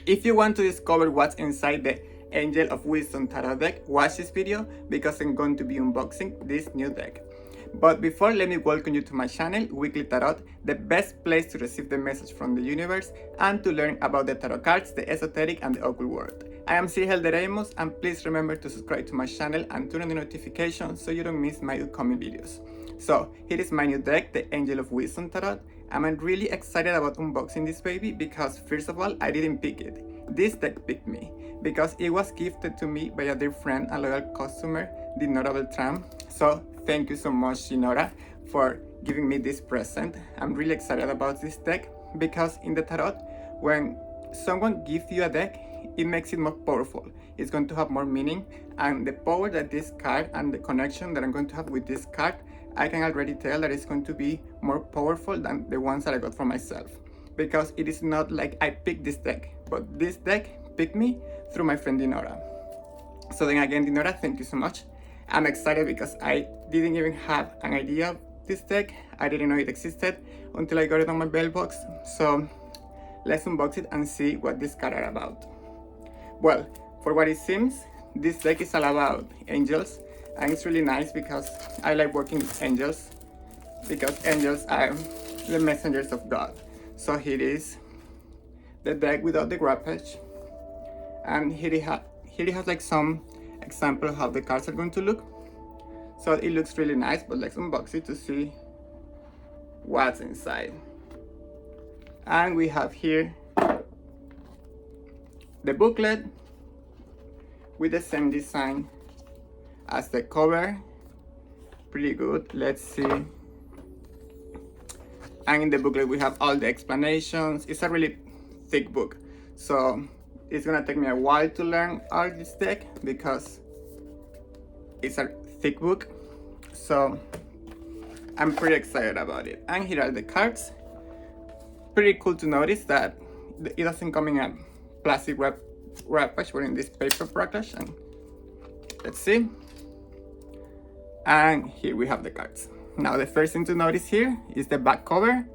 If you want to discover what's inside the Angel of Wisdom Tarot deck, watch this video because I'm going to be unboxing this new deck. But before, let me welcome you to my channel, Weekly Tarot, the best place to receive the message from the universe and to learn about the tarot cards, the esoteric and the occult world. I am Sir Ramos, and please remember to subscribe to my channel and turn on the notifications so you don't miss my upcoming videos. So here is my new deck, the Angel of Wisdom Tarot. I'm really excited about unboxing this baby because first of all, I didn't pick it. This deck picked me because it was gifted to me by a dear friend and loyal customer, Dinora Beltran. So thank you so much, Dinora, for giving me this present. I'm really excited about this deck because in the tarot, when someone gives you a deck, it makes it more powerful. It's going to have more meaning, and the power that this card and the connection that I'm going to have with this card, I can already tell that it's going to be more powerful than the ones that I got for myself. Because it is not like I picked this deck, but this deck picked me through my friend Dinora. So then again, Dinora, thank you so much. I'm excited because I didn't even have an idea of this deck. I didn't know it existed until I got it on my mailbox. So let's unbox it and see what this card are about. Well, for what it seems, this deck is all about angels, and it's really nice because I like working with angels because angels are the messengers of God. So here is the deck without the wrappage, and here it has like some example of how the cards are going to look. So it looks really nice, but let's unbox it to see what's inside. And we have here the booklet with the same design as the cover. Pretty good. Let's see. And in the booklet we have all the explanations. It's a really thick book, so it's gonna take me a while to learn all this deck because it's a thick book. So I'm pretty excited about it. And here are the cards. Pretty cool to notice that it doesn't come in a plastic wrappage, we're in this paper package. And let's see. And here we have the cards. Now the first thing to notice here is the back cover,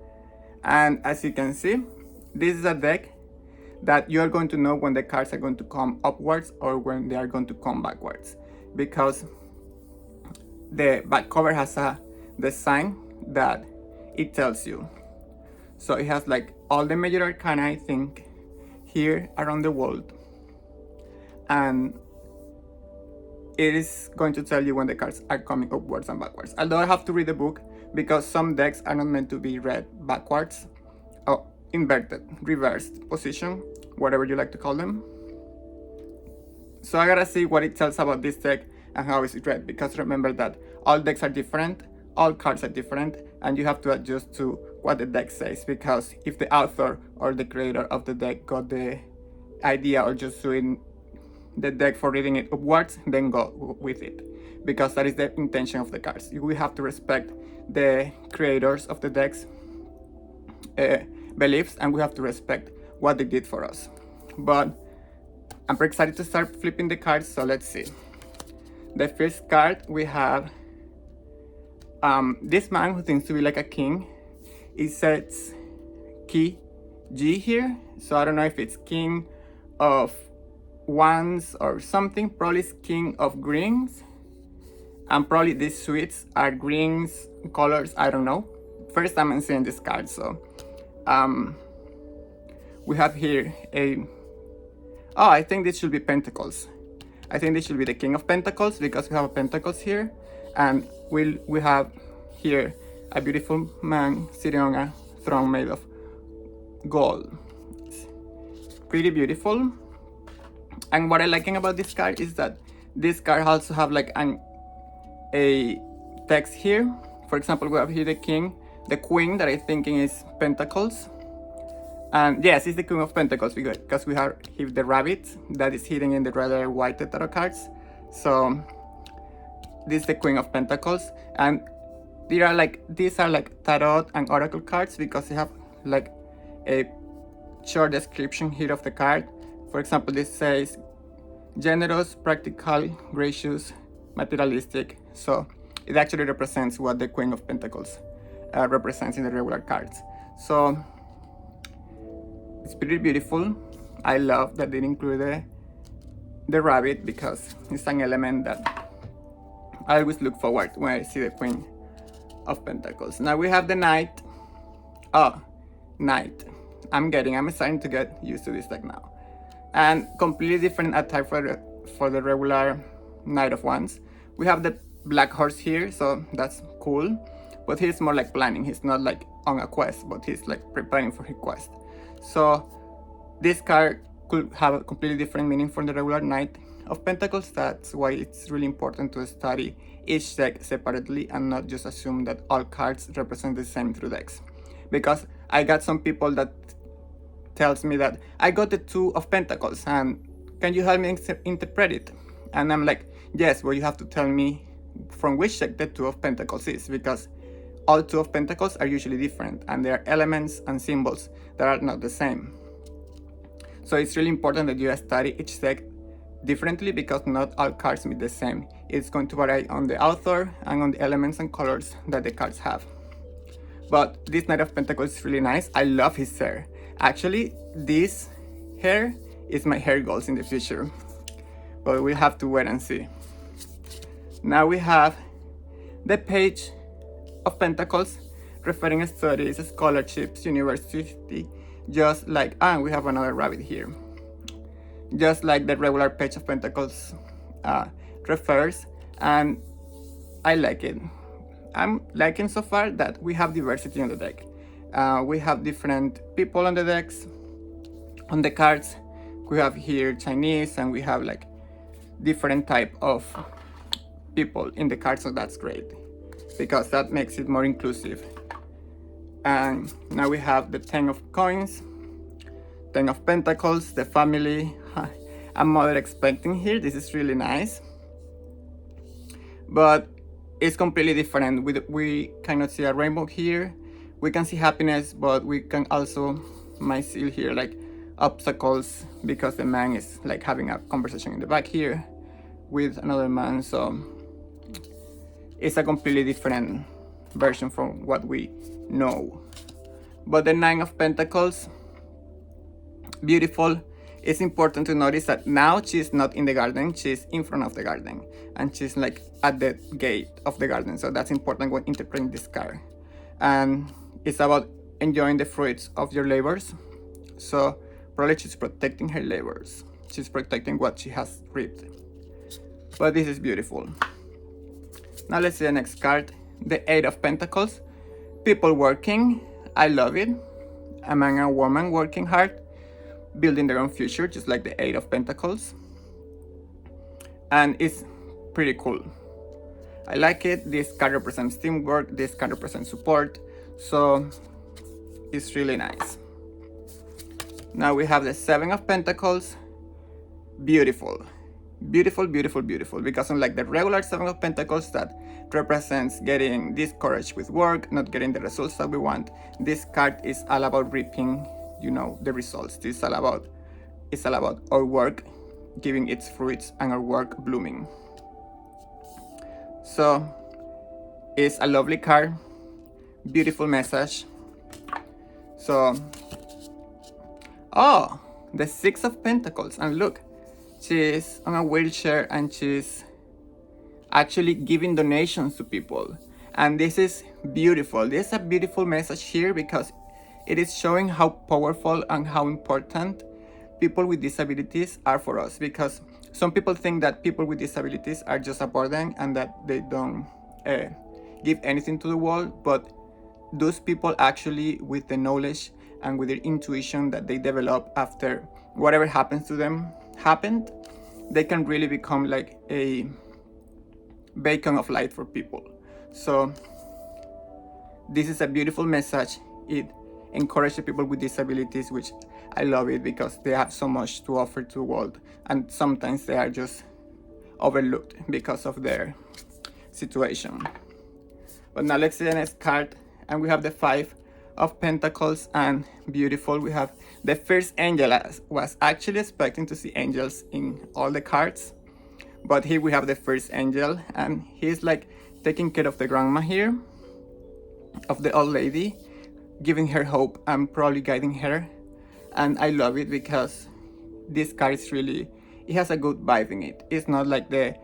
and as you can see, this is a deck that you are going to know when the cards are going to come upwards or when they are going to come backwards, because the back cover has a design that it tells you. So it has like all the major arcana, I think, here around the world, and it is going to tell you when the cards are coming upwards and backwards. Although I have to read the book because some decks are not meant to be read backwards or inverted, reversed position, whatever you like to call them. So I gotta see what it tells about this deck and how is it read, because remember that all decks are different, all cards are different, and you have to adjust to what the deck says, because if the author or the creator of the deck got the idea or just doing the deck for reading it upwards, then go with it, because that is the intention of the cards. We have to respect the creators of the decks beliefs, and we have to respect what they did for us. But I'm pretty excited to start flipping the cards, so let's see. The first card we have this man who thinks to be like a king. It says key G here, so I don't know if it's king of wands or something. Probably it's king of greens, and probably these sweets are greens colors, I don't know. First time I'm seeing this card. So we have here I think this should be Pentacles. I think this should be the King of Pentacles because we have a Pentacles here, and we have here a beautiful man sitting on a throne made of gold. It's pretty beautiful. And what I liking about this card is that this card also have like a text here. For example, we have here the king, the queen that I thinking is Pentacles. And yes, it's the Queen of Pentacles because we have here the rabbit that is hidden in the rather white tarot cards. So this is the Queen of Pentacles, and these are like tarot and oracle cards because they have like a short description here of the card. For example, this says generous, practical, gracious, materialistic. So it actually represents what the Queen of Pentacles represents in the regular cards. So it's pretty beautiful. I love that they include the rabbit because it's an element that I always look forward when I see the Queen of Pentacles. Now we have the Knight. Oh, Knight. I'm starting to get used to this deck now. And completely different attack for the regular Knight of Wands. We have the Black Horse here, so that's cool. But he's more like planning. He's not like on a quest, but he's like preparing for his quest. So this card could have a completely different meaning from the regular Knight of Pentacles. That's why it's really important to study each deck separately and not just assume that all cards represent the same through decks. Because I got some people that tells me that I got the Two of Pentacles and can you help me interpret it? And I'm like, yes, but you have to tell me from which deck the Two of Pentacles is, because all Two of Pentacles are usually different and there are elements and symbols that are not the same. So it's really important that you study each deck differently because not all cards mean the same. It's going to vary on the author and on the elements and colors that the cards have. But this Knight of Pentacles is really nice. I love his hair. Actually, this hair is my hair goals in the future. But we'll have to wait and see. Now we have the Page of Pentacles, referring studies, scholarships, university, just like, and we have another rabbit here. Just like the regular Page of Pentacles refers, and I like it. I'm liking so far that we have diversity on the deck. We have different people on the decks, on the cards. We have here Chinese and we have like different type of people in the cards, so that's great because that makes it more inclusive. And now we have the 10 of coins, 10 of Pentacles, the family, a mother expecting here. This is really nice, but it's completely different. We cannot see a rainbow here. We can see happiness, but we can also might see here like obstacles because the man is like having a conversation in the back here with another man. So it's a completely different version from what we know. But the 9 of Pentacles, beautiful. It's important to notice that now she's not in the garden, she's in front of the garden and she's like at the gate of the garden. So that's important when interpreting this card. And it's about enjoying the fruits of your labors. So probably she's protecting her labors. She's protecting what she has reaped. But this is beautiful. Now let's see the next card, the 8 of Pentacles. People working, I love it. A man and a woman working hard, building their own future, just like the 8 of Pentacles. And it's pretty cool. I like it. This card represents teamwork, this card represents support. So it's really nice. Now we have the 7 of Pentacles. Beautiful. Beautiful, beautiful, beautiful. Because unlike the regular 7 of Pentacles that represents getting discouraged with work, not getting the results that we want, this card is all about reaping, you know, the results. It's all about our work giving its fruits and our work blooming. So it's a lovely card, beautiful message. So, oh, the 6 of Pentacles, and look, she's on a wheelchair and she's actually giving donations to people. And this is beautiful. This is a beautiful message here because it is showing how powerful and how important people with disabilities are for us. Because some people think that people with disabilities are just a burden and that they don't give anything to the world. But those people actually, with the knowledge and with their intuition that they develop after whatever happens to them happened, they can really become like a beacon of light for people. So this is a beautiful message. It encourages people with disabilities, which I love it because they have so much to offer to the world, and sometimes they are just overlooked because of their situation. But now let's see the next card, and we have the 5 of Pentacles, and beautiful. We have the first angel. I was actually expecting to see angels in all the cards, but here we have the first angel, and he's like taking care of the grandma here, of the old lady, giving her hope and probably guiding her. And I love it because this card is really, it has a good vibe in it. It's not like the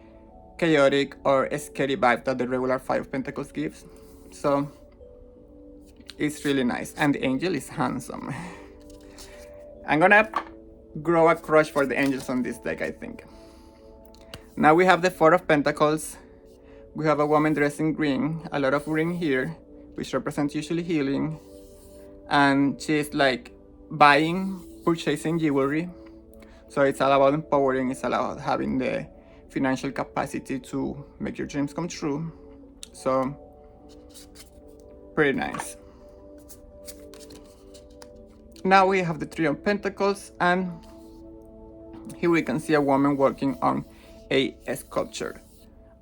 chaotic or scary vibe that the regular Five of Pentacles gives. So it's really nice, and the angel is handsome. I'm gonna grow a crush for the angels on this deck, I think. Now we have the Four of Pentacles. We have a woman dressed in green, a lot of green here, which represents usually healing. And she's like purchasing jewelry. So it's all about empowering, it's all about having the financial capacity to make your dreams come true. So, pretty nice. Now we have the Three of Pentacles, and here we can see a woman working on a sculpture.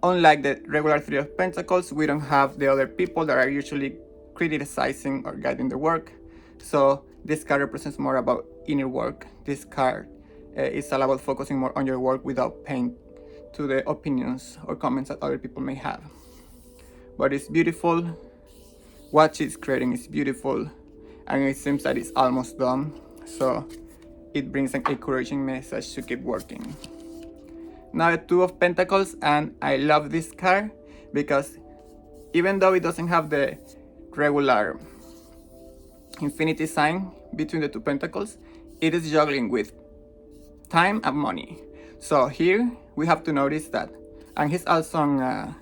Unlike the regular Three of Pentacles, we don't have the other people that are usually criticizing or guiding the work. So this card represents more about inner work. This card is all about focusing more on your work without paying to the opinions or comments that other people may have. But it's beautiful. What she's creating is beautiful, and it seems that it's almost done. So it brings an encouraging message to keep working. Now the Two of Pentacles, and I love this card because even though it doesn't have the regular infinity sign between the two pentacles, it is juggling with time and money. So here we have to notice that, and he's also on a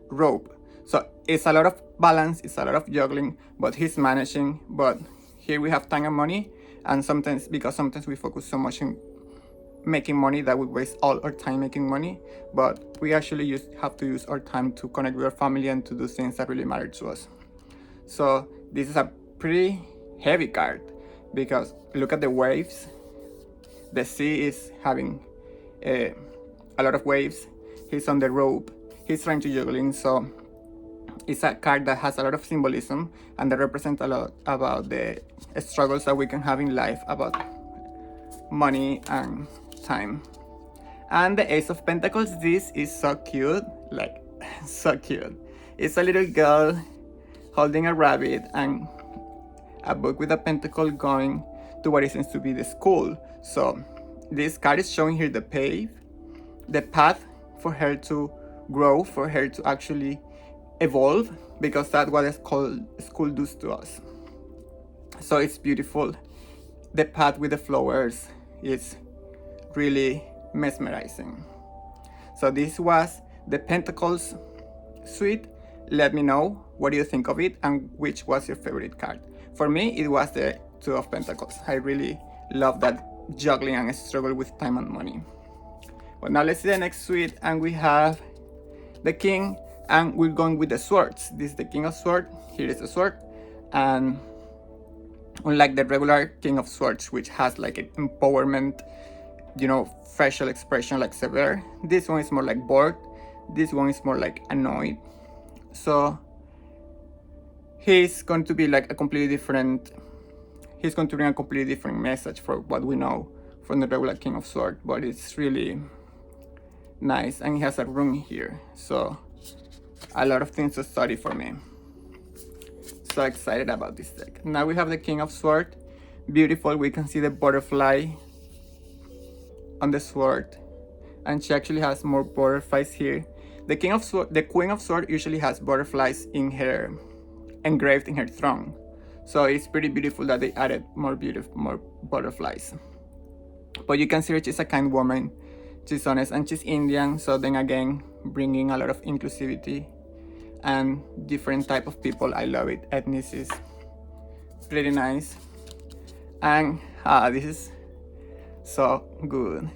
rope. So it's a lot of balance, it's a lot of juggling, but he's managing. But here we have time and money, and sometimes we focus so much in making money that we waste all our time making money, but we actually have to use our time to connect with our family and to do things that really matter to us. So this is a pretty heavy card because look at the waves. The sea is having a lot of waves. He's on the rope, he's trying to juggling. So it's a card that has a lot of symbolism and that represents a lot about the struggles that we can have in life about money and time. And the Ace of Pentacles, this is so cute, like so cute. It's a little girl holding a rabbit and a book with a pentacle going to what it seems to be the school. So this card is showing here the path for her to grow, for her to actually evolve, because that's what school does to us. So it's beautiful. The path with the flowers is really mesmerizing. So this was the Pentacles suite. Let me know what do you think of it and which was your favorite card. For me, it was the Two of Pentacles. I really love that juggling and struggle with time and money. But now let's see the next suite, and we have the King, and we're going with the swords. This is the King of Swords. Here is the sword, and unlike the regular King of Swords, which has like an empowerment, facial expression like severe, this one is more like bored. This one is more like annoyed. So he's going to be like he's going to bring a completely different message for what we know from the regular King of Swords, but it's really nice, and he has a rune here, so a lot of things to study for me. So excited about this deck. Now we have the King of Swords. Beautiful. We can see the butterfly on the sword, and she actually has more butterflies here. The Queen of Swords usually has butterflies engraved in her throne. So it's pretty beautiful that they added more butterflies. But you can see she's a kind woman. She's honest, and she's Indian. So then again, bringing a lot of inclusivity and different type of people. I love it. Ethnicity, pretty nice. And this is so good.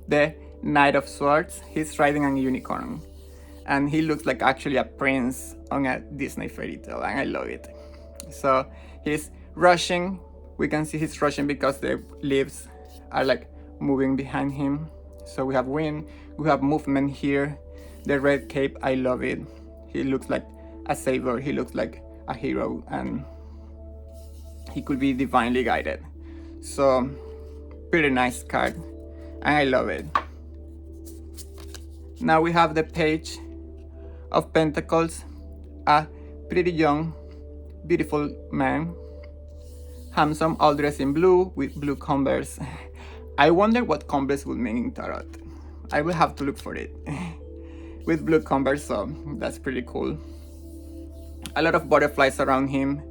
The Knight of Swords. He's riding a unicorn, and he looks like actually a prince on a Disney fairy tale, and I love it. So he's rushing. We can see he's rushing because the leaves are like moving behind him. So we have wind, we have movement here. The red cape, I love it. He looks like a savior, he looks like a hero, and he could be divinely guided. So pretty nice card, and I love it. Now we have the Page of Pentacles, a pretty young, beautiful man, handsome, all dressed in blue with blue Converse. I wonder what Converse would mean in tarot. I will have to look for it. With blue Converse, so that's pretty cool. A lot of butterflies around him,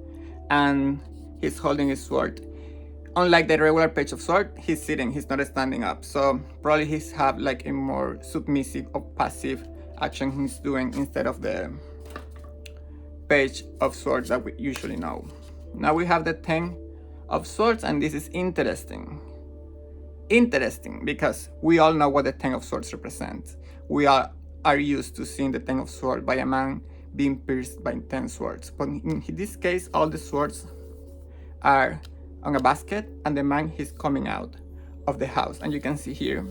and he's holding his sword. Unlike the regular Page of Swords, he's sitting, he's not standing up. So probably he's have like a more submissive or passive action he's doing instead of the Page of Swords that we usually know. Now we have the 10 of Swords, and this is interesting. Interesting because we all know what the 10 of Swords represents. We are used to seeing the 10 of Swords by a man being pierced by 10 swords. But in this case, all the swords are on a basket, and the man is coming out of the house. And you can see here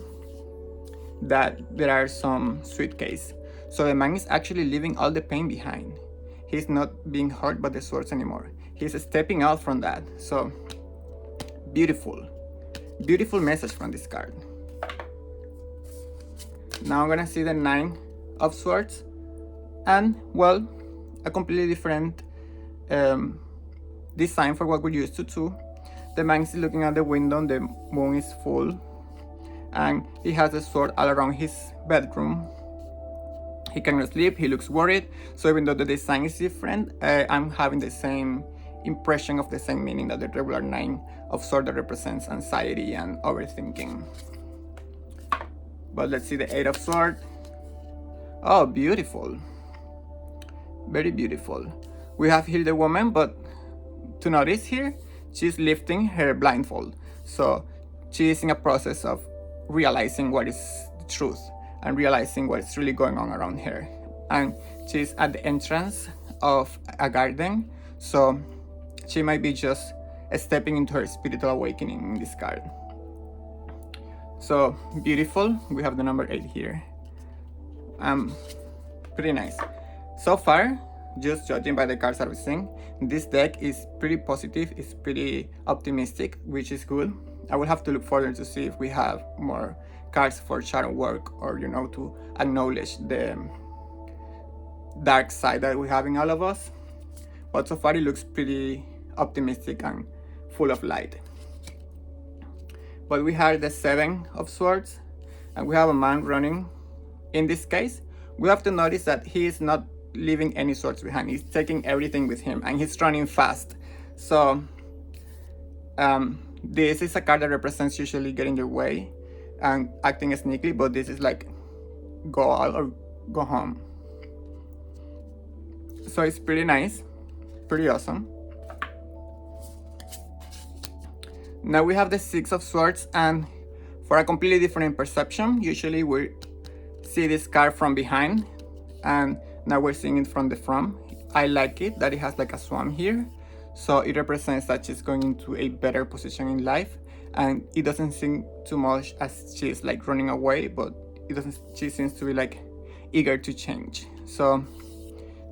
that there are some suitcases. So the man is actually leaving all the pain behind. He's not being hurt by the swords anymore. He's stepping out from that. So beautiful. Beautiful message from this card. Now I'm gonna see the 9 of Swords, and well, a completely different design for what we're used to too. The man is looking at the window, the moon is full, and he has a sword all around his bedroom. He cannot sleep, he looks worried. So even though the design is different, I'm having the same impression of the same meaning that the regular 9 of Swords that represents anxiety and overthinking. But let's see the 8 of Swords. Oh, beautiful. Very beautiful. We have here the woman, but to notice here, she's lifting her blindfold. So she is in a process of realizing what is the truth and realizing what's really going on around her. And she's at the entrance of a garden. So she might be just stepping into her spiritual awakening in this card. So beautiful. We have the number 8 here. Pretty nice. So far, just judging by the cards I've seen, this deck is pretty positive, it's pretty optimistic, which is good. I will have to look further to see if we have more cards for shadow work, or you know, to acknowledge the dark side that we have in all of us. But so far it looks pretty optimistic and full of light. But we have the 7 of Swords, and we have a man running. In this case, we have to notice that he is not leaving any swords behind. He's taking everything with him, and he's running fast. So this is a card that represents usually getting your way and acting sneakily, but this is like go out or go home. So it's pretty nice, pretty awesome. Now we have the 6 of Swords, and for a completely different perception, usually we see this card from behind, and now we're seeing it from the front. I like it that it has like a swan here, so it represents that she's going into a better position in life, and it doesn't seem too much as she's like running away, but she seems to be like eager to change. So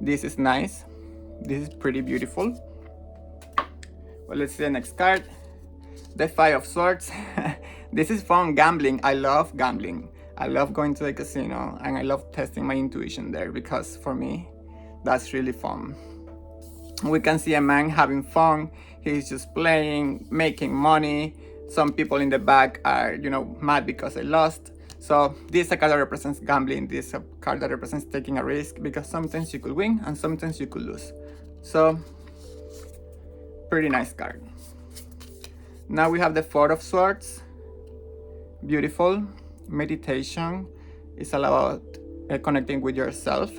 this is nice. This is pretty beautiful. Well, let's see the next card. The 5 of Swords. This is fun gambling. I love gambling. I love going to the casino, and I love testing my intuition there, because for me, that's really fun. We can see a man having fun. He's just playing, making money. Some people in the back are, you know, mad because they lost. So this is a card that represents gambling. This is a card that represents taking a risk, because sometimes you could win and sometimes you could lose. So pretty nice card. Now we have the 4 of Swords. Beautiful. Meditation is all about connecting with yourself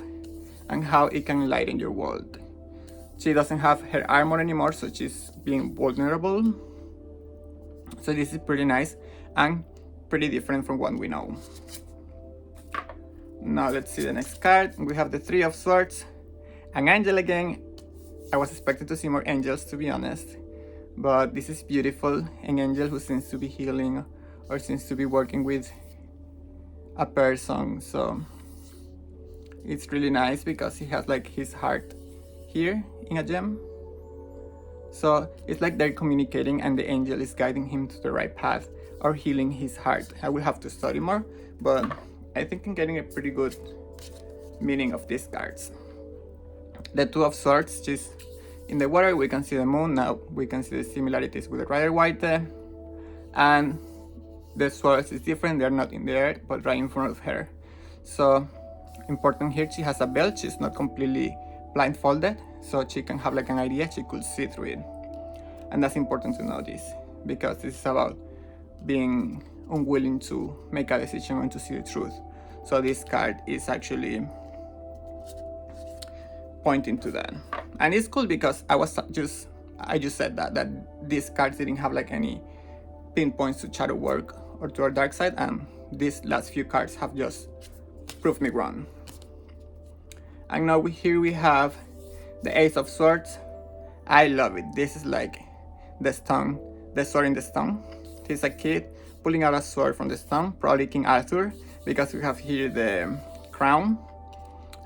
and how it can enlighten your world. She doesn't have her armor anymore, so she's being vulnerable. So this is pretty nice and pretty different from what we know. Now let's see the next card. We have the 3 of Swords. An angel again. I was expecting to see more angels, to be honest, but this is beautiful. An angel who seems to be healing or seems to be working with a person. So it's really nice because he has like his heart here in a gem. So it's like they're communicating, and the angel is guiding him to the right path or healing his heart. I will have to study more, but I think I'm getting a pretty good meaning of these cards. The 2 of Swords, just in the water, we can see the moon. Now we can see the similarities with the Rider Waite, and the swords is different. They're not in the air, but right in front of her. So important here, she has a belt. She's not completely blindfolded, so she can have like an idea. She could see through it, and that's important to notice because this is about being unwilling to make a decision and to see the truth. So this card is actually pointing to that, and it's cool because I just said that these cards didn't have like any pinpoints to shadow work or to our dark side, and these last few cards have just proved me wrong. And now here we have the Ace of Swords. I love it. This is like the stone, the sword in the stone. He's a kid pulling out a sword from the stone, probably King Arthur, because we have here the crown,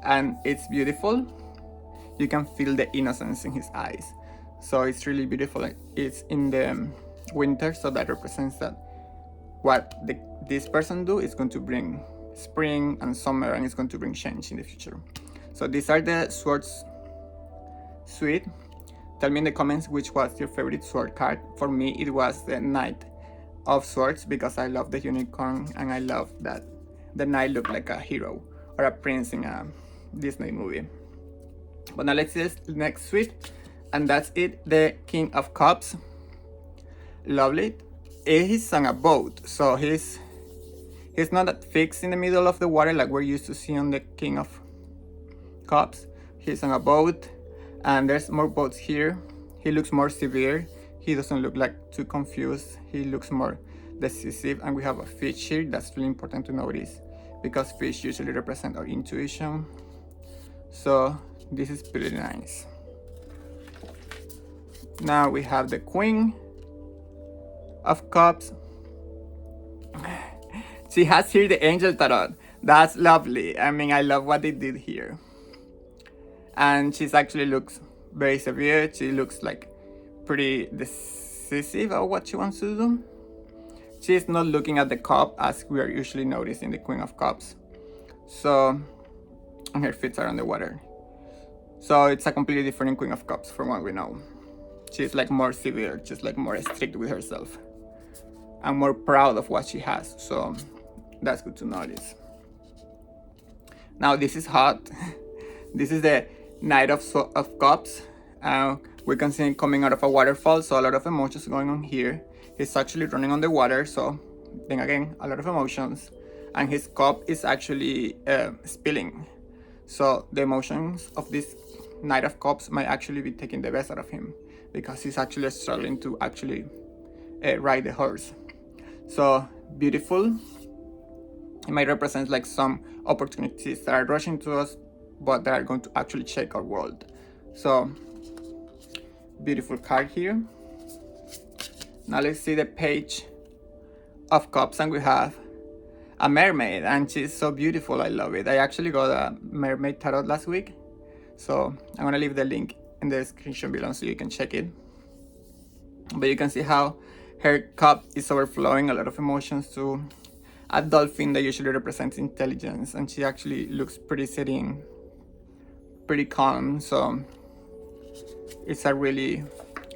and it's beautiful. You can feel the innocence in his eyes, so it's really beautiful. It's in the winter, so that represents that what this person do is going to bring spring and summer, and it's going to bring change in the future. So these are the swords suite. Tell me in the comments which was your favorite sword card. For me, it was the Knight of Swords because I love the unicorn and I love that the knight looked like a hero or a prince in a Disney movie. But now let's see this next suite, and that's it, the King of Cups. Lovely. He's on a boat, so he's not that fixed in the middle of the water like we're used to seeing on the King of Cups. He's on a boat, and there's more boats here. He looks more severe. He doesn't look like too confused. He looks more decisive, and we have a fish here. That's really important to notice because fish usually represent our intuition. So this is pretty nice. Now we have the Queen of Cups. She has here the Angel Tarot. That's lovely. I mean, I love what they did here. And she's actually looks very severe. She looks like pretty decisive of what she wants to do. She's not looking at the cup as we are usually noticing the Queen of Cups. So, and her feet are on the water. So it's a completely different Queen of Cups from what we know. She's like more severe, just like more strict with herself. And more proud of what she has. So that's good to notice. Now this is hot. This is the Knight of Cups. We can see him coming out of a waterfall, so a lot of emotions going on here. He's actually running on the water, so then again, a lot of emotions. And his cup is actually spilling. So the emotions of this Knight of Cups might actually be taking the best out of him because he's actually struggling to actually ride the horse. So beautiful. It might represent like some opportunities that are rushing to us, but that are going to actually shake our world. So beautiful card here. Now let's see the Page of Cups, and we have a mermaid, and she's so beautiful. I love it. I actually got a mermaid tarot last week, so I'm gonna leave the link in the description below so you can check it. But you can see how her cup is overflowing, a lot of emotions to a dolphin that usually represents intelligence, and she actually looks pretty serene, pretty calm. So it's a really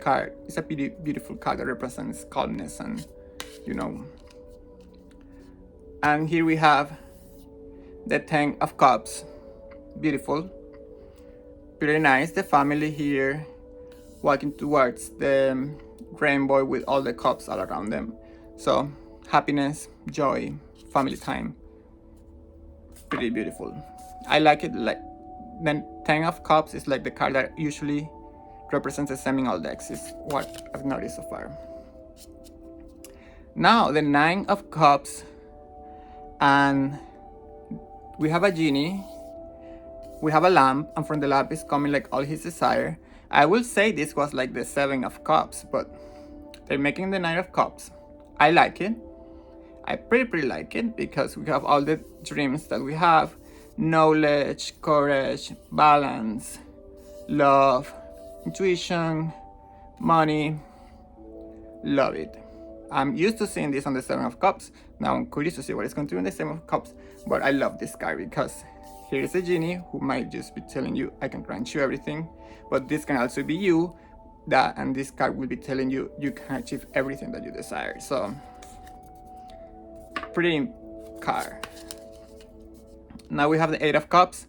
card. It's a beautiful card that represents calmness, and you know. And here we have the Ten of Cups. Beautiful, pretty nice. The family here walking towards the rainbow with all the cups all around them. So happiness, joy, family time. Pretty beautiful. I like it. Like the Ten of Cups is like the card that usually represents the Seminole decks, is what I've noticed so far. Now the Nine of Cups, and we have a genie, we have a lamp, and from the lamp is coming like all his desire. I will say this was like the Seven of Cups, but they're making the Nine of Cups. I like it. I pretty like it because we have all the dreams that we have: knowledge, courage, balance, love, intuition, money. Love it. I'm used to seeing this on the Seven of Cups. Now I'm curious to see what it's going to do in the Seven of Cups. But I love this card because here is a genie who might just be telling you, I can grant you everything. But this can also be you, and this card will be telling you, you can achieve everything that you desire. So Pretty card. Now we have the Eight of Cups,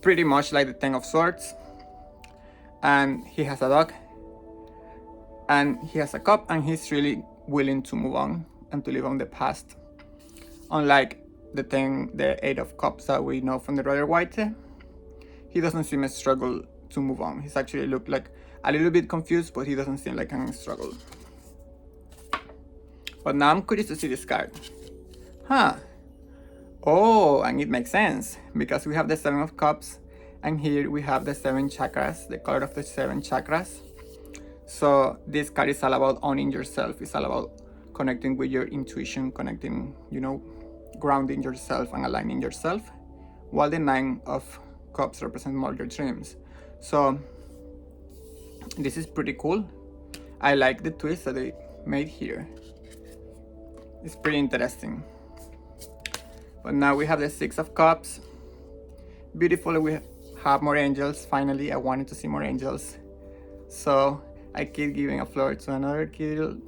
pretty much like the Ten of Swords. And he has a dog. And he has a cup, and he's really willing to move on and to live on the past. Unlike the Eight of Cups that we know from the Rider Waite, he doesn't seem a struggle to move on. He's actually looked like a little bit confused, but he doesn't seem like a struggle. But now I'm curious to see this card. Oh, and it makes sense because we have the Seven of Cups, and here we have the 7 chakras, the color of the 7 chakras. So this card is all about owning yourself. It's all about connecting with your intuition, connecting, grounding yourself and aligning yourself, while the 9 of Cups represent more your dreams. So this is pretty cool. I like the twist that they made here. It's pretty interesting. But now we have the 6 of Cups. Beautiful, we have more angels. Finally, I wanted to see more angels. So I keep giving a floor to another kid.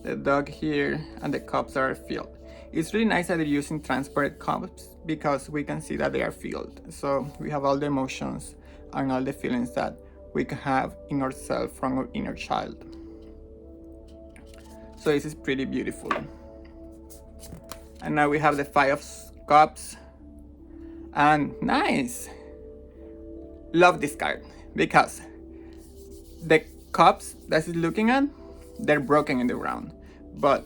The dog here, and the cups are filled. It's really nice that they're using transparent cups because we can see that they are filled. So we have all the emotions and all the feelings that we can have in ourselves from our inner child. So this is pretty beautiful. And now we have the 5 of Cups. And nice! Love this card because the cups that he's looking at, they're broken in the ground. But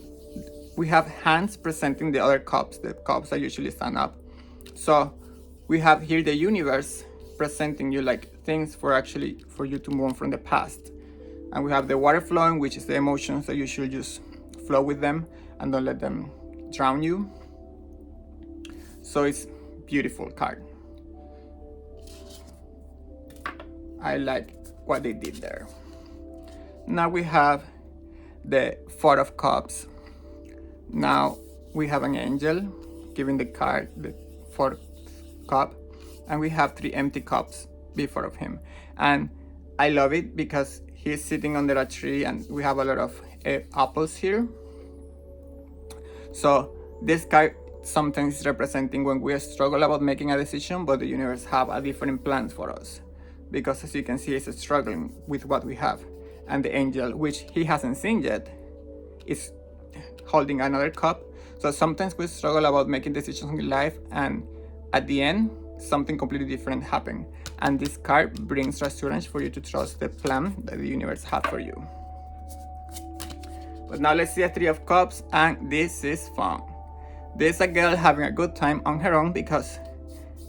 we have hands presenting the other cups, the cups that usually stand up. So we have here the universe presenting you like things for you to move on from the past. And we have the water flowing, which is the emotions that you should just flow with them and don't let them drown you. So it's beautiful card. I like what they did there. Now we have the 4 of Cups. Now we have an angel giving the card the 4th cup, and we have 3 empty cups before of him. And I love it because he's sitting under a tree, and we have a lot of apples here. So this card sometimes is representing when we struggle about making a decision, but the universe have a different plans for us. Because as you can see, he's struggling with what we have. And the angel, which he hasn't seen yet, is holding another cup. So sometimes we struggle about making decisions in life, and at the end, something completely different happens. And this card brings reassurance for you to trust the plan that the universe has for you. But now let's see a 3 of Cups, and this is fun. This is a girl having a good time on her own because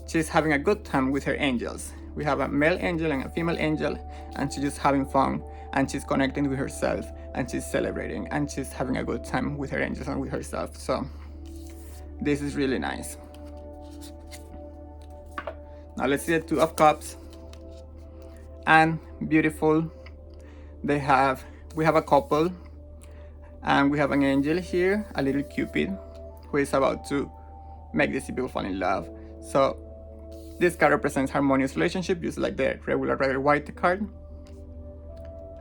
she's having a good time with her angels. We have a male angel and a female angel, and she's just having fun, and she's connecting with herself, and she's celebrating, and she's having a good time with her angels and with herself. So this is really nice. Now let's see the 2 of Cups. And beautiful. We have a couple, and we have an angel here, a little Cupid, who is about to make these people fall in love. So this card represents harmonious relationship, just like the regular Rider Waite card.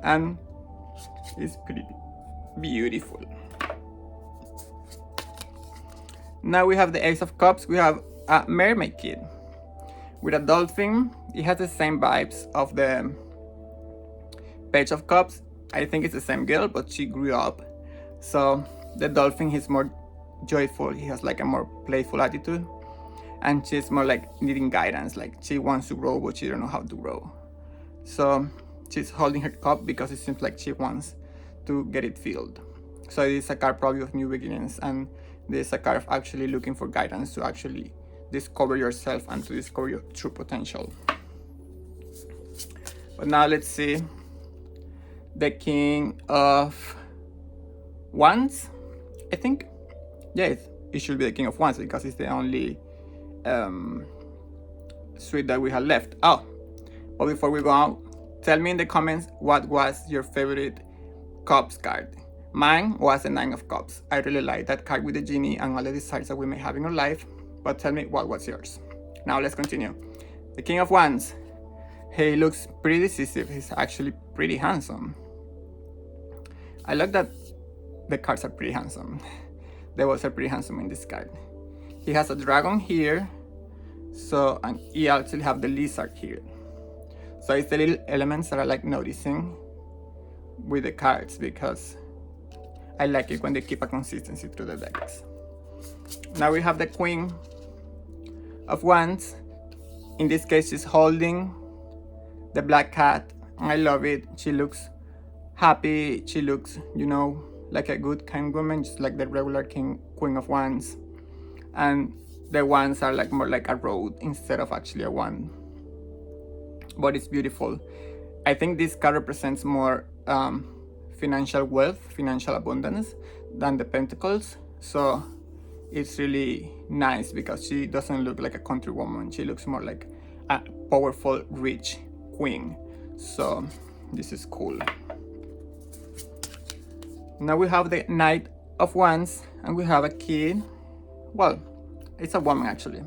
And it's pretty beautiful. Now we have the Ace of Cups. We have a mermaid kid with a dolphin. It has the same vibes of the Page of Cups. I think it's the same girl, but she grew up. So the dolphin is more joyful. He has like a more playful attitude. And she's more like needing guidance, like she wants to grow, but she don't know how to grow. So she's holding her cup because it seems like she wants to get it filled. So it is a card probably of new beginnings, and this is a card of actually looking for guidance to actually discover yourself and to discover your true potential. But now let's see the King of Wands, I think. Yeah, it should be the King of Wands because it's the only suite that we have left. Oh, but before we go out, tell me in the comments what was your favorite Cups card. Mine was the 9 of Cups. I really like that card with the genie and all the desires that we may have in our life. But tell me what was yours. Now let's continue. The King of Wands. He looks pretty decisive. He's actually pretty handsome. I like that the cards are pretty handsome. they both are pretty handsome in this card. He has a dragon here, so, and he actually have the lizard here. So it's the little elements that I like noticing with the cards, because I like it when they keep a consistency through the decks. Now we have the Queen of Wands. In this case, she's holding the black cat, and I love it. She looks happy. She looks, you know, like a good, kind woman, just like the regular Queen of Wands. And the wands are like more like a road instead of actually a wand. But it's beautiful. I think this card represents more financial wealth, financial abundance than the Pentacles. So it's really nice because she doesn't look like a country woman. She looks more like a powerful, rich queen. So this is cool. Now we have the Knight of Wands, and we have a kid. Well, it's a woman actually,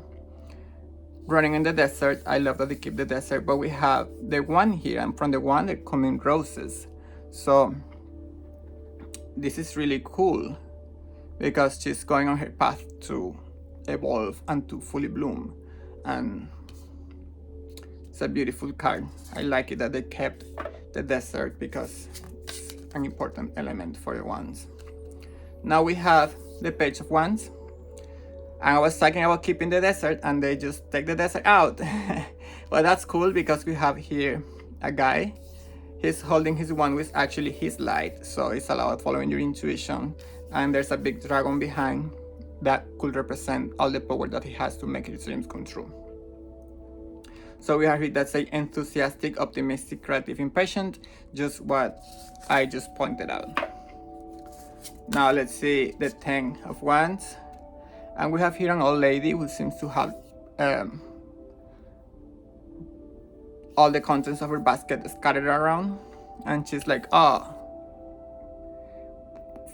running in the desert. I love that they keep the desert, but we have the one here, and from the one they're coming roses. So this is really cool because she's going on her path to evolve and to fully bloom, and it's a beautiful card. I like it that they kept the desert because it's an important element for the wands. Now we have the Page of Wands. And I was talking about keeping the desert, and they just take the desert out. Well, that's cool because we have here a guy. He's holding his wand with actually his light, so it's about following your intuition. And there's a big dragon behind that could represent all the power that he has to make his dreams come true. So we have here that say enthusiastic, optimistic, creative, impatient, just what I just pointed out. Now let's see the Ten of Wands. And we have here an old lady who seems to have all the contents of her basket scattered around. And she's like,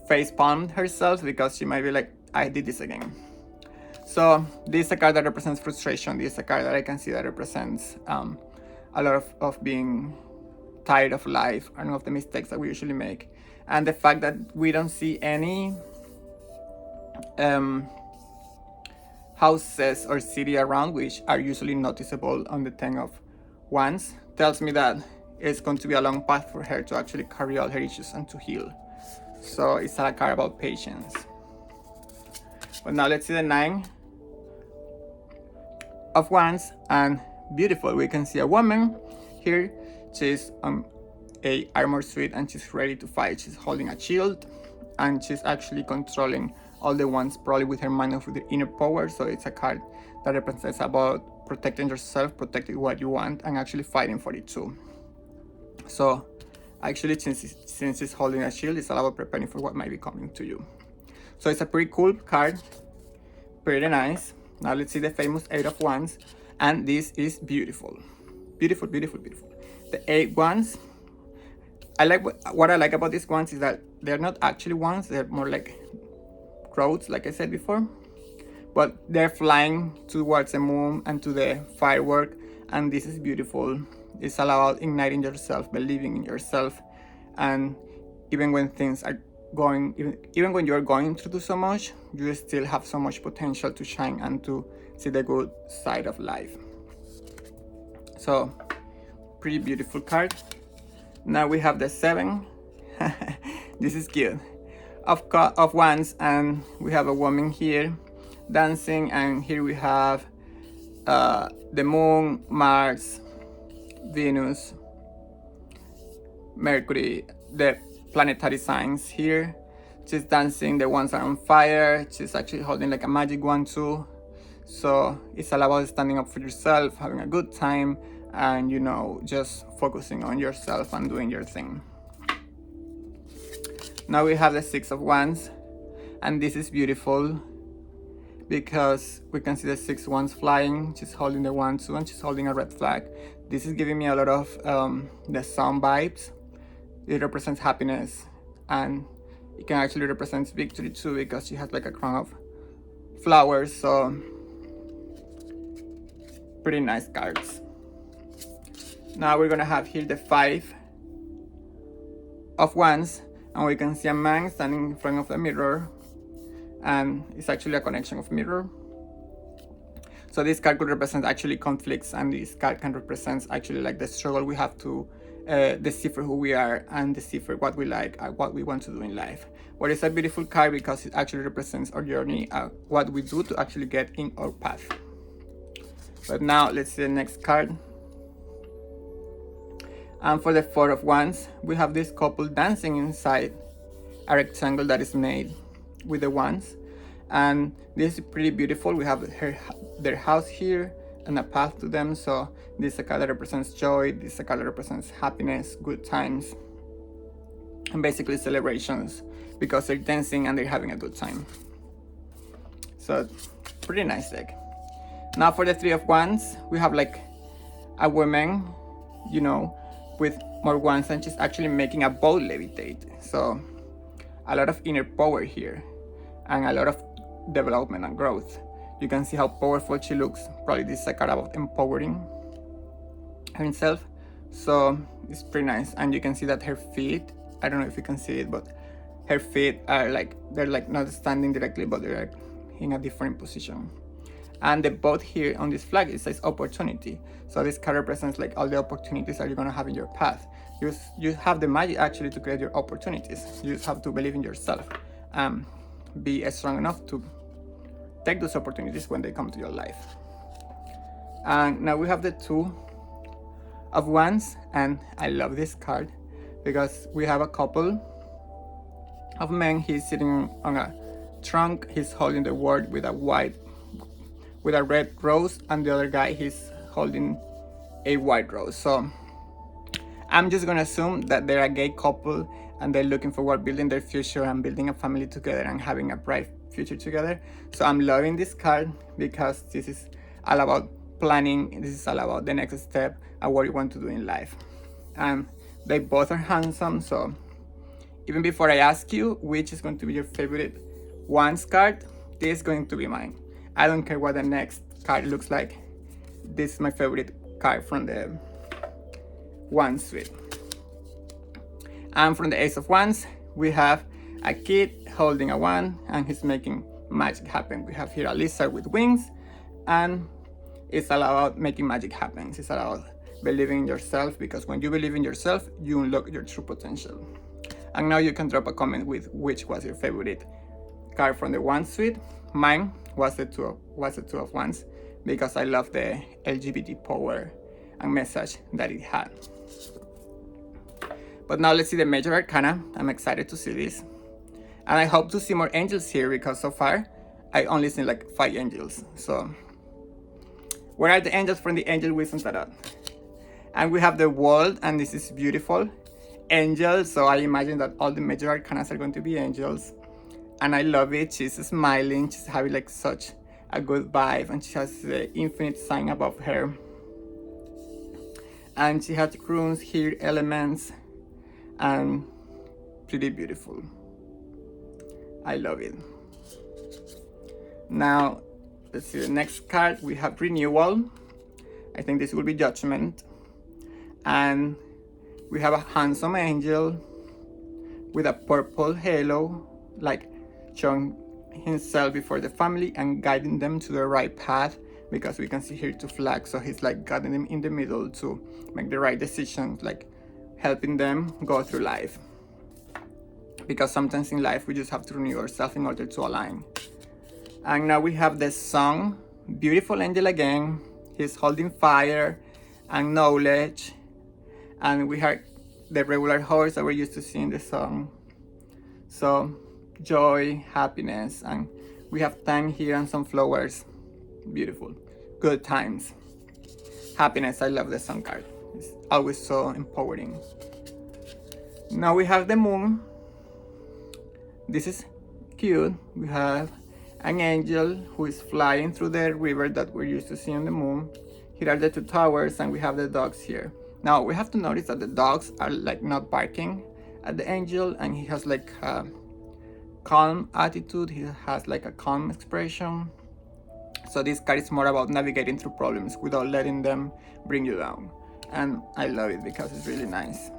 face palmed herself because she might be like, I did this again. So this is a card that represents frustration. This is a card that I can see that represents a lot of being tired of life and of the mistakes that we usually make. And the fact that we don't see any houses or city around, which are usually noticeable on the Ten of Wands, tells me that it's going to be a long path for her to actually carry all her issues and to heal. So it's a card about patience. But now let's see the Nine of Wands, and beautiful. We can see a woman here. She's a armor suit and she's ready to fight. She's holding a shield and she's actually controlling all the wands, probably with her mind and with the inner power. So it's a card that represents about protecting yourself, protecting what you want, and actually fighting for it too. So actually, since it's holding a shield, it's all about preparing for what might be coming to you. So it's a pretty cool card, pretty nice. Now let's see the famous Eight of Wands, and this is beautiful, beautiful, beautiful, beautiful. The Eight Wands. I like what I like about these wands is that they're not actually wands; they're more like roads, like I said before, but they're flying towards the moon and to the firework, and this is beautiful. It's all about igniting yourself, believing in yourself, and even when things are going, even when you're going through so much, you still have so much potential to shine and to see the good side of life. So pretty beautiful card. Now we have the Seven. This is cute. Of Wands, and we have a woman here dancing, and here we have the moon, Mars, Venus, Mercury, the planetary signs here. She's dancing, the wands are on fire. She's actually holding like a magic wand too. So it's all about standing up for yourself, having a good time, and you know, just focusing on yourself and doing your thing. Now we have the Six of Wands, and this is beautiful because we can see the 6 wands flying. She's holding the wand too, and she's holding a red flag. This is giving me a lot of the sun vibes. It represents happiness, and it can actually represent victory too because she has like a crown of flowers. So pretty nice cards. Now we're gonna have here the Five of Wands, and we can see a man standing in front of the mirror, and it's actually a connection of mirror. So this card could represent actually conflicts, and this card can represent actually like the struggle we have to decipher who we are and decipher what we like and what we want to do in life. But it's a beautiful card because it actually represents our journey, what we do to actually get in our path. But now let's see the next card. And for the Four of Wands, we have this couple dancing inside a rectangle that is made with the wands, and this is pretty beautiful. We have their house here and a path to them. So this is a card that represents joy, this is a card that represents happiness, good times, and basically celebrations because they're dancing and they're having a good time. So pretty nice deck. Now for the Three of Wands, we have like a woman, you know, with more wands, and she's actually making a boat levitate. So a lot of inner power here and a lot of development and growth. You can see how powerful she looks. Probably this is a card about empowering himself. So it's pretty nice. And you can see that her feet, I don't know if you can see it, but her feet are like, they're like not standing directly, but they're like in a different position. And the boat here on this flag, it says opportunity. So this card represents like all the opportunities that you're gonna have in your path. You have the magic actually to create your opportunities. You just have to believe in yourself. Be strong enough to take those opportunities when they come to your life. And now we have the Two of Wands, and I love this card because we have a couple of men. He's sitting on a trunk. He's holding the word with a red rose, and the other guy, he's holding a white rose. So I'm just gonna assume that they're a gay couple and they're looking forward building their future and building a family together and having a bright future together. So I'm loving this card because this is all about planning. This is all about the next step and what you want to do in life. And they both are handsome. So even before I ask you which is going to be your favorite Wands card, this is going to be mine. I don't care what the next card looks like. This is my favorite card from the Wands suite. And from the Ace of Wands, we have a kid holding a wand and he's making magic happen. We have here a lizard with wings, and it's all about making magic happen. It's all about believing in yourself, because when you believe in yourself, you unlock your true potential. And now you can drop a comment with which was your favorite card from the Wands suite. Mine was the Two of Wands because I love the LGBT power and message that it had. But now let's see the Major Arcana. I'm excited to see this. And I hope to see more angels here because so far I only seen like 5 angels. So where are the angels from the Angel Wisdom Tarot? And we have the World, and this is beautiful. Angels, so I imagine that all the Major Arcanas are going to be angels. And I love it. She's smiling, she's having like such a good vibe, and she has the infinite sign above her. And she has runes here, elements, and pretty beautiful. I love it. Now let's see the next card. We have Renewal. I think this will be Judgment. And we have a handsome angel with a purple halo, like showing himself before the family and guiding them to the right path, because we can see here 2 flags. So he's like guiding them in the middle to make the right decisions, like helping them go through life. Because sometimes in life we just have to renew ourselves in order to align. And now we have the Song, beautiful angel again. He's holding fire and knowledge. And we have the regular horse that we're used to seeing in the song. So joy, happiness, and we have time here and some flowers. Beautiful. Good times. Happiness. I love the Sun card. It's always so empowering. Now we have the Moon. This is cute. We have an angel who is flying through the river that we're used to seeing on the moon. Here are the 2 towers, and we have the dogs here. Now we have to notice that the dogs are like not barking at the angel, and he has like a calm attitude. He has like a calm expression. So this card is more about navigating through problems without letting them bring you down. And I love it because it's really nice.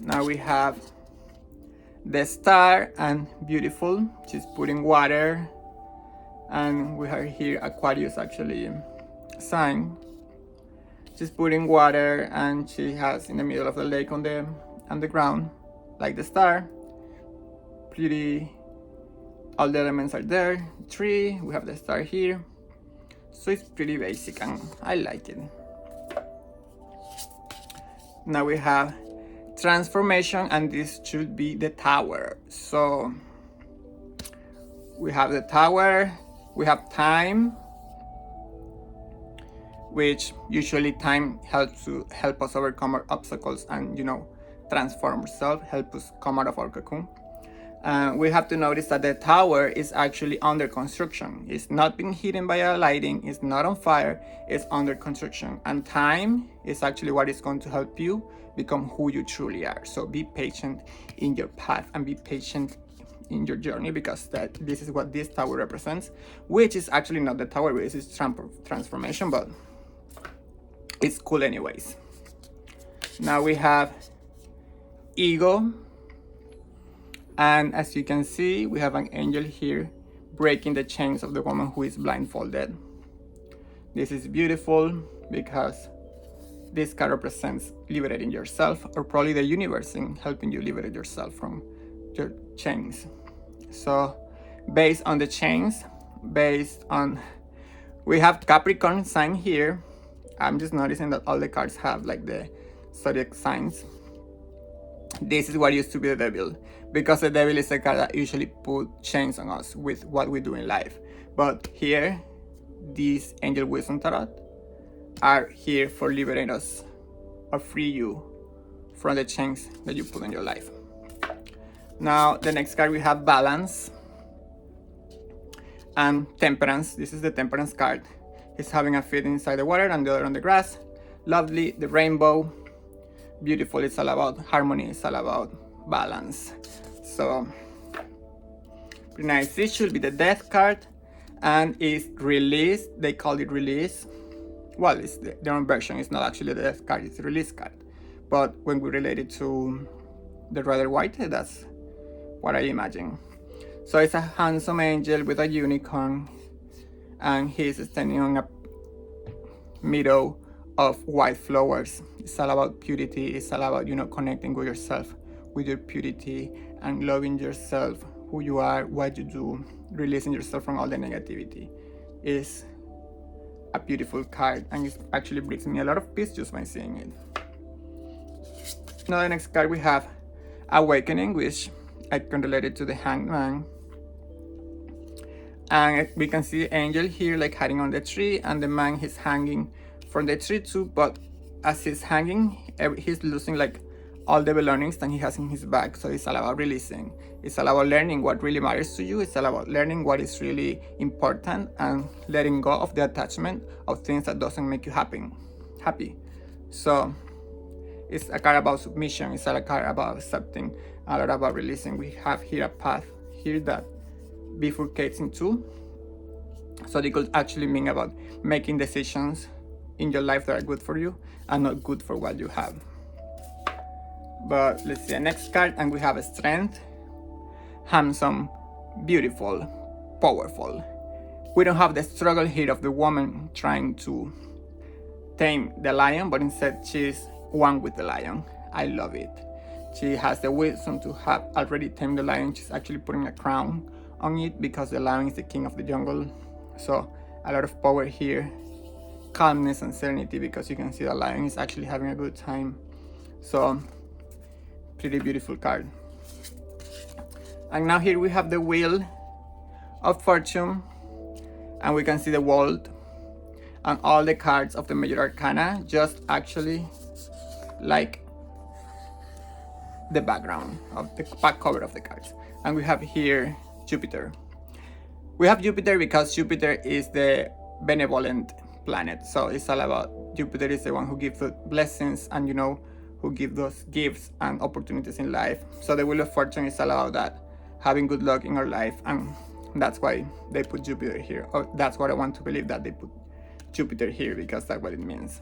Now we have the star, and beautiful. She's putting water, and we have here Aquarius actually sign. She's putting water, and she has in the middle of the lake on the ground, like the star. Pretty. All the elements are there. Tree. We have the star here. So it's pretty basic, and I like it. Now we have transformation, and this should be the tower. So we have the tower. We have time, which usually time help us overcome our obstacles and transform ourselves, help us come out of our cocoon. We have to notice that the tower is actually under construction. It's not being hidden by a lighting, it's not on fire, it's under construction. And time is actually what is going to help you become who you truly are. So be patient in your path and be patient in your journey, because this is what this tower represents, which is actually not the tower, this is transformation, but it's cool anyways. Now we have ego, and as you can see, we have an angel here breaking the chains of the woman who is blindfolded. This is beautiful because this card represents liberating yourself, or probably the universe in helping you liberate yourself from your chains. So based on the chains, we have Capricorn sign here. I'm just noticing that all the cards have like the zodiac signs. This is what used to be the devil, because the devil is a card that usually put chains on us with what we do in life. But here, these Angel Wisdom Tarot are here for liberating us or free you from the chains that you put in your life. Now, the next card we have Balance and Temperance. This is the Temperance card. He's having a feet inside the water and the other on the grass. Lovely, the rainbow. Beautiful, it's all about harmony, it's all about balance. So, pretty nice. This should be the Death card, and it's Release. They call it Release. Well, it's their own version. It's not actually the Death card, it's the Release card. But when we relate it to the Rider White, that's what I imagine. So it's a handsome angel with a unicorn, and he's standing on a meadow of white flowers. It's all about purity. It's all about connecting with yourself, with your purity, and loving yourself, who you are, what you do, releasing yourself from all the negativity. Is a beautiful card, and it actually brings me a lot of peace just by seeing it. Now the next card we have Awakening, which I can relate it to the Hanged Man. And we can see the angel here like hiding on the tree, and the man he's hanging from the tree too, but as he's hanging, he's losing like all the belongings that he has in his bag. So it's all about releasing. It's all about learning what really matters to you. It's all about learning what is really important and letting go of the attachment of things that doesn't make you happy. So it's a card about submission. It's a card about accepting, a lot about releasing. We have here a path here that bifurcates in two. So they could actually mean about making decisions in your life that are good for you and not good for what you have. But let's see the next card, and we have a Strength, handsome, beautiful, powerful. We don't have the struggle here of the woman trying to tame the lion, but instead she's one with the lion. I love it. She has the wisdom to have already tamed the lion. She's actually putting a crown on it because the lion is the king of the jungle. So a lot of power here, calmness and serenity, because you can see the lion is actually having a good time. So pretty beautiful card. And now here we have the Wheel of Fortune, and we can see the world and all the cards of the major arcana, just actually like the background of the back cover of the cards. And we have here Jupiter. We have Jupiter because Jupiter is the benevolent planet. So it's all about Jupiter is the one who gives the blessings and who gives those gifts and opportunities in life. So the Wheel of Fortune is all about that, having good luck in our life, and that's why they put Jupiter here. Or that's what I want to believe, that they put Jupiter here, because that's what it means.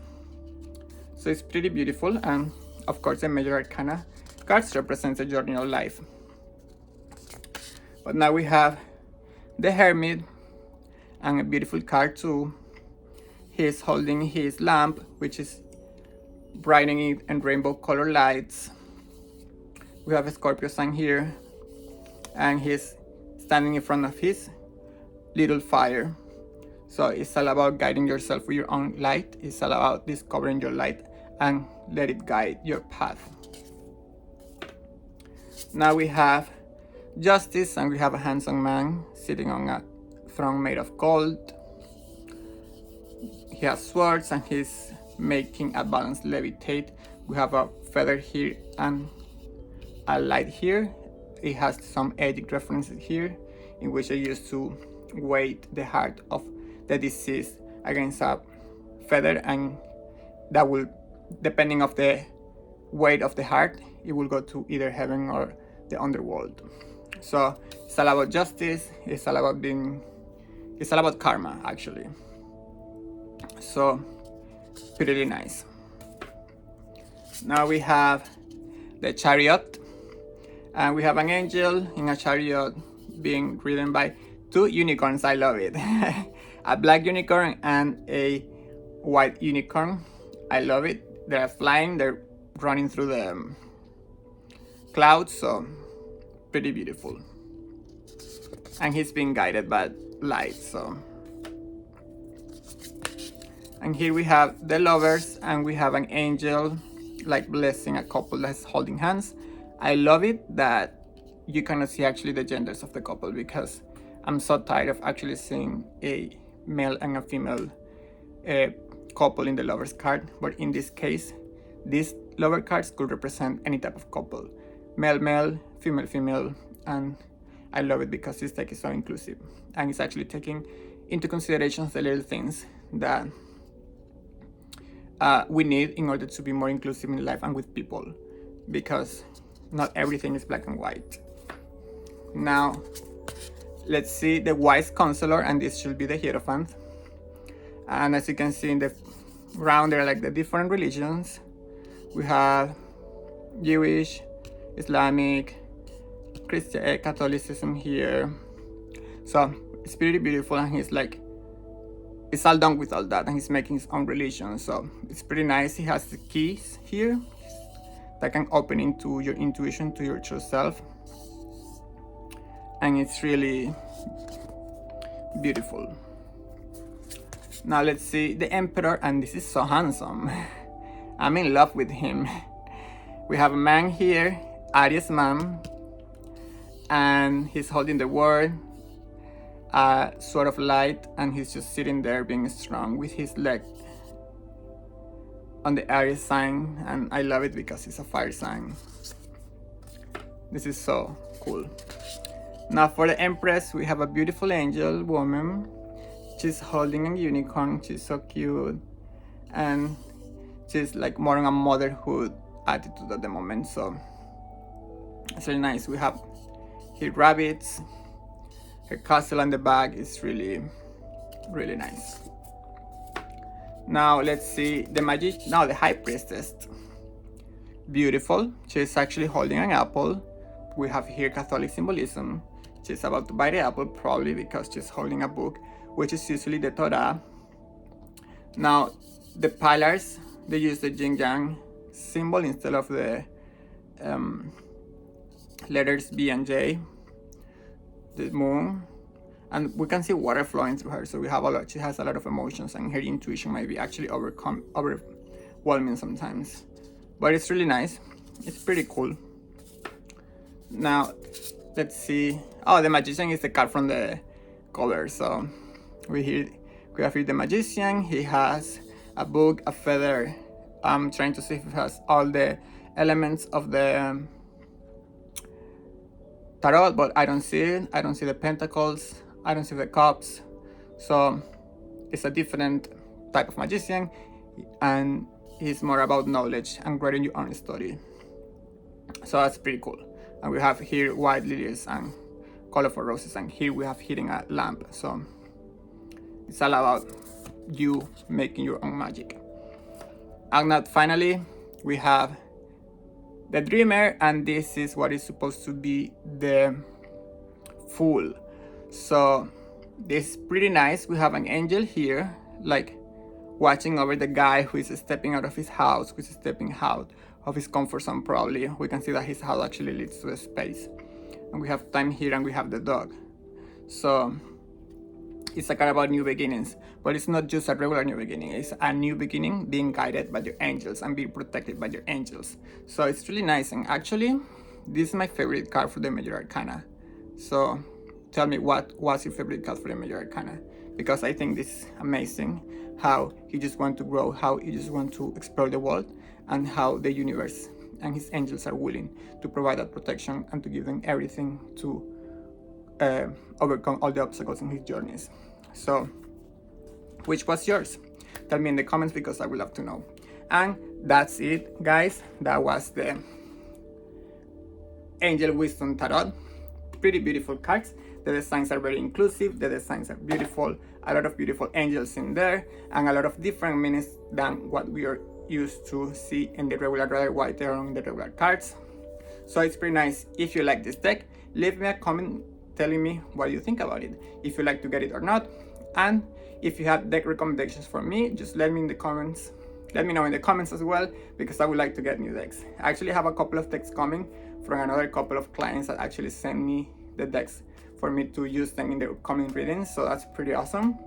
So it's pretty beautiful, and of course the major arcana cards represent the journey of life. But now we have the Hermit and a beautiful card too. He's holding his lamp, which is brightening it in rainbow color lights. We have a Scorpio sign here, and he's standing in front of his little fire. So it's all about guiding yourself with your own light. It's all about discovering your light and let it guide your path. Now we have Justice, and we have a handsome man sitting on a throne made of gold. He has swords and he's making a balance levitate. We have a feather here and a light here. It has some Epic references here, in which I used to weight the heart of the deceased against a feather, and that will, depending of the weight of the heart, it will go to either heaven or the underworld. So it's all about justice. It's all about karma, actually. So pretty nice. Now we have the Chariot, and we have an angel in a chariot being ridden by two unicorns. I love it. A black unicorn and a white unicorn. I love it. They're flying, they're running through the clouds, so pretty beautiful. And he's being guided by light. So, and here we have the Lovers, and we have an angel like blessing a couple that's holding hands. I love it that you cannot see actually the genders of the couple, because I'm so tired of actually seeing a male and a female couple in the Lovers card. But in this case, these Lover cards could represent any type of couple, male male, female female, and I love it because this deck is so inclusive, and it's actually taking into consideration the little things that we need in order to be more inclusive in life and with people, because not everything is black and white. Now let's see the Wise Counselor, and this should be the Hierophant. And as you can see in the round, there are like the different religions. We have Jewish, Islamic, Christian, Catholicism here. So it's pretty beautiful, and he's like, it's all done with all that, and he's making his own religion. So it's pretty nice. He has the keys here that can open into your intuition, to your true self, and it's really beautiful. Now let's see the Emperor, and this is so handsome. I'm in love with him. We have a man here, Aries man, and he's holding the word, sword of light, and he's just sitting there being strong with his leg on the Aries sign, and I love it because it's a fire sign. This is so cool. Now for the Empress, we have a beautiful angel woman. She's holding a unicorn. She's so cute, and she's like more on a motherhood attitude at the moment, so it's really nice. We have here rabbits. Her castle on the back is really nice. Now let's see the High Priestess. Beautiful. She's actually holding an apple. We have here Catholic symbolism. She's about to bite the apple, probably because she's holding a book, which is usually the Torah. Now the pillars, they use the yin yang symbol instead of the letters B and J. The moon, and we can see water flowing through her, so we have she has a lot of emotions, and her intuition might be actually overwhelming sometimes, but it's really nice. It's pretty cool. Now let's see. Oh, the Magician is the card from the cover. So we have here the Magician. He has a book, a feather. I'm trying to see if it has all the elements of the tarot, but I don't see it. I don't see the Pentacles. I don't see the Cups. So it's a different type of Magician, and he's more about knowledge and writing your own story. So that's pretty cool. And we have here white lilies and colorful roses, and here we have hitting a lamp. So it's all about you making your own magic. And now finally we have the Dreamer, and this is what is supposed to be the full. So this is pretty nice. We have an angel here, like watching over the guy who is stepping out of his house, who is stepping out of his comfort zone probably. We can see that his house actually leads to a space. And we have time here, and we have the dog. So it's a card about new beginnings, but it's not just a regular new beginning. It's a new beginning being guided by your angels and being protected by your angels. So it's really nice. And actually, this is my favorite card for the Major Arcana. So tell me, what was your favorite card for the Major Arcana? Because I think this is amazing, how he just wants to grow, how he just wants to explore the world, and how the universe and his angels are willing to provide that protection and to give them everything to overcome all the obstacles in his journeys. So which was yours? Tell me in the comments, because I would love to know. And that's it, guys. That was the Angel Wisdom Tarot. Pretty beautiful cards. The designs are very inclusive, the designs are beautiful, a lot of beautiful angels in there, and a lot of different meanings than what we are used to see in the regular Rider Waite or on the regular cards. So it's pretty nice. If you like this deck, leave me a comment telling me what you think about it, if you like to get it or not. And if you have deck recommendations for me, just let me in the comments. Let me know in the comments as well, because I would like to get new decks. I actually have a couple of decks coming from another couple of clients that actually send me the decks for me to use them in the upcoming readings, so that's pretty awesome.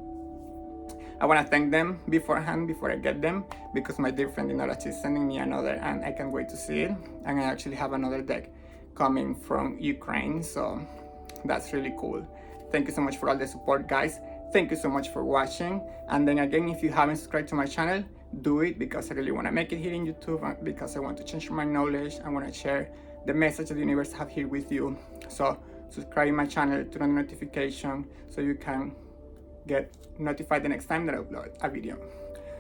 I want to thank them beforehand before I get them, because my dear friend Dinora is sending me another, and I can't wait to see it. And I actually have another deck coming from Ukraine, so that's really cool. Thank you so much for all the support, guys. Thank you so much for watching. And then again, if you haven't subscribed to my channel, do it, because I really want to make it here in YouTube, because I want to change my knowledge. I want to share the message that the universe have here with you. So subscribe to my channel, turn on the notification so you can get notified the next time that I upload a video.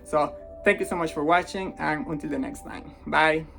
So thank you so much for watching, and until the next time, bye.